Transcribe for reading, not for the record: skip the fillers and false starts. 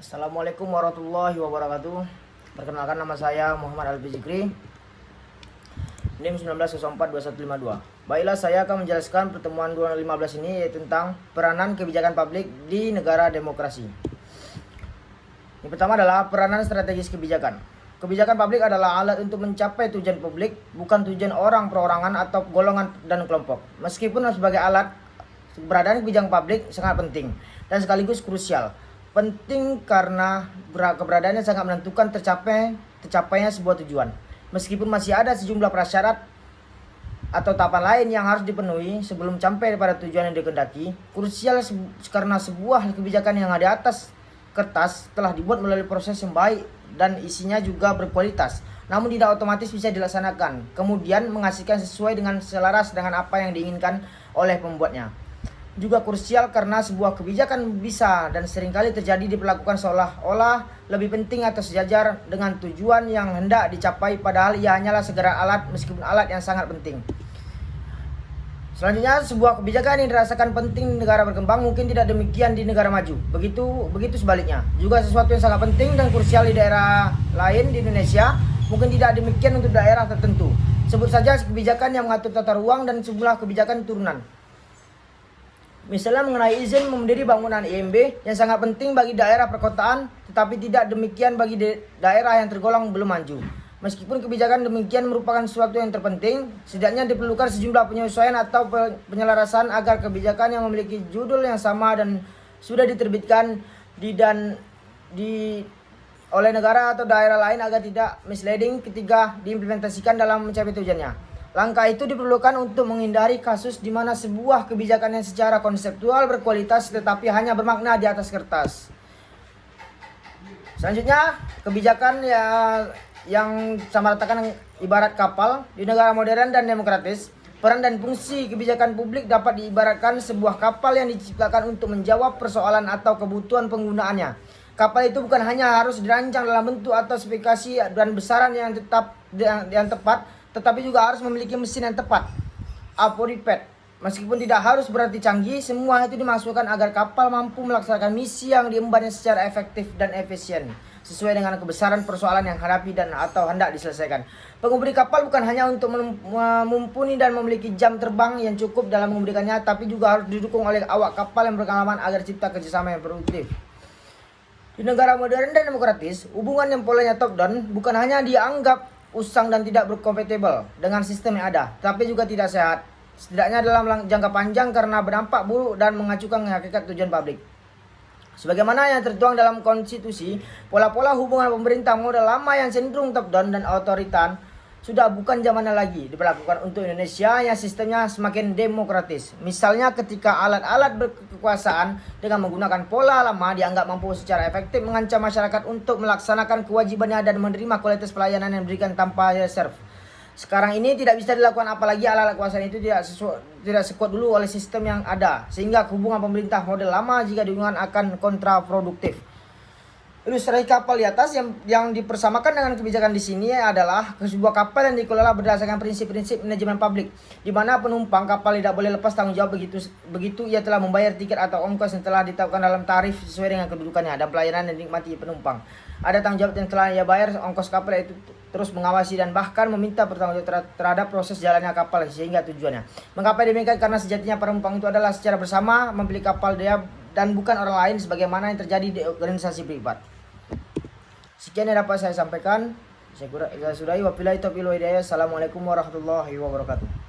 Assalamualaikum warahmatullahi wabarakatuh. Perkenalkan, nama saya Muhammad Alfi Zikri, NIM 19042152. Baiklah, saya akan menjelaskan pertemuan 2015 ini, yaitu tentang peranan kebijakan publik di negara demokrasi. Yang pertama adalah peranan strategis kebijakan. Kebijakan publik adalah alat untuk mencapai tujuan publik, bukan tujuan orang, perorangan, atau golongan dan kelompok. Meskipun sebagai alat, keberadaan kebijakan publik sangat penting dan sekaligus krusial. Penting karena keberadaannya sangat menentukan tercapainya sebuah tujuan. Meskipun masih ada sejumlah prasyarat atau tahapan lain yang harus dipenuhi sebelum sampai pada tujuan yang dikehendaki, krusial karena sebuah kebijakan yang ada di atas kertas telah dibuat melalui proses yang baik dan isinya juga berkualitas, namun tidak otomatis bisa dilaksanakan, kemudian menghasilkan sesuai dengan selaras dengan apa yang diinginkan oleh pembuatnya. Juga krusial karena sebuah kebijakan bisa dan seringkali terjadi diperlakukan seolah-olah lebih penting atau sejajar dengan tujuan yang hendak dicapai, padahal ia hanyalah segera alat, meskipun alat yang sangat penting. Selanjutnya, sebuah kebijakan yang dirasakan penting di negara berkembang mungkin tidak demikian di negara maju. Begitu sebaliknya. Juga sesuatu yang sangat penting dan krusial di daerah lain di Indonesia mungkin tidak demikian untuk daerah tertentu. Sebut saja kebijakan yang mengatur tata ruang dan sejumlah kebijakan turunan. Misalnya mengenai izin mendirikan bangunan IMB yang sangat penting bagi daerah perkotaan, tetapi tidak demikian bagi daerah yang tergolong belum maju. Meskipun kebijakan demikian merupakan sesuatu yang terpenting, setidaknya diperlukan sejumlah penyesuaian atau penyelarasan agar kebijakan yang memiliki judul yang sama dan sudah diterbitkan oleh negara atau daerah lain agar tidak misleading ketika diimplementasikan dalam mencapai tujuannya. Langkah itu diperlukan untuk menghindari kasus di mana sebuah kebijakan yang secara konseptual berkualitas tetapi hanya bermakna di atas kertas. Selanjutnya, kebijakan yang sama ratakan ibarat kapal di negara modern dan demokratis. Peran dan fungsi kebijakan publik dapat diibaratkan sebuah kapal yang diciptakan untuk menjawab persoalan atau kebutuhan penggunaannya. Kapal itu bukan hanya harus dirancang dalam bentuk atau spesifikasi dan besaran yang tepat, tetapi juga harus memiliki mesin yang tepat, aporipet. Meskipun tidak harus berarti canggih, semua itu dimaksudkan agar kapal mampu melaksanakan misi yang diembannya secara efektif dan efisien, sesuai dengan kebesaran persoalan yang hadapi dan atau hendak diselesaikan. Pengemudi kapal bukan hanya untuk mumpuni dan memiliki jam terbang yang cukup dalam mengemudikannya, tapi juga harus didukung oleh awak kapal yang berpengalaman agar cipta kerjasama yang produktif. Di negara modern dan demokratis, hubungan yang polanya top down bukan hanya dianggap usang dan tidak berkompatibel dengan sistem yang ada, tapi juga tidak sehat, setidaknya dalam jangka panjang karena berdampak buruk dan mengacukan hakikat tujuan publik. Sebagaimana yang tertuang dalam konstitusi, pola-pola hubungan pemerintah model lama yang cenderung top down dan otoritan sudah bukan zamannya lagi diberlakukan untuk Indonesia yang sistemnya semakin demokratis. Misalnya ketika alat-alat berkekuasaan dengan menggunakan pola lama dianggap mampu secara efektif mengancam masyarakat untuk melaksanakan kewajibannya dan menerima kualitas pelayanan yang diberikan tanpa reserve. Sekarang ini tidak bisa dilakukan, apalagi alat-alat kekuasaan itu tidak sekuat dulu oleh sistem yang ada, sehingga hubungan pemerintah model lama jika digunakan akan kontraproduktif. Ilustrasi kapal di atas yang dipersamakan dengan kebijakan di sini adalah sebuah kapal yang dikelola berdasarkan prinsip-prinsip manajemen publik, di mana penumpang kapal tidak boleh lepas tanggung jawab begitu ia telah membayar tiket atau ongkos yang telah ditetapkan dalam tarif sesuai dengan kedudukannya dan pelayanan yang dinikmati penumpang. Ada tanggung jawab yang telah ia bayar ongkos kapal, itu terus mengawasi dan bahkan meminta pertanggungjawaban terhadap proses jalannya kapal sehingga tujuannya. Mengapa demikian? Karena sejatinya penumpang itu adalah secara bersama membeli kapal dia dan bukan orang lain sebagaimana yang terjadi di organisasi privat. Sekian yang dapat saya sampaikan. Saya sudahi. Wabillahi taufiq wal hidayah. Assalamualaikum warahmatullahi wabarakatuh.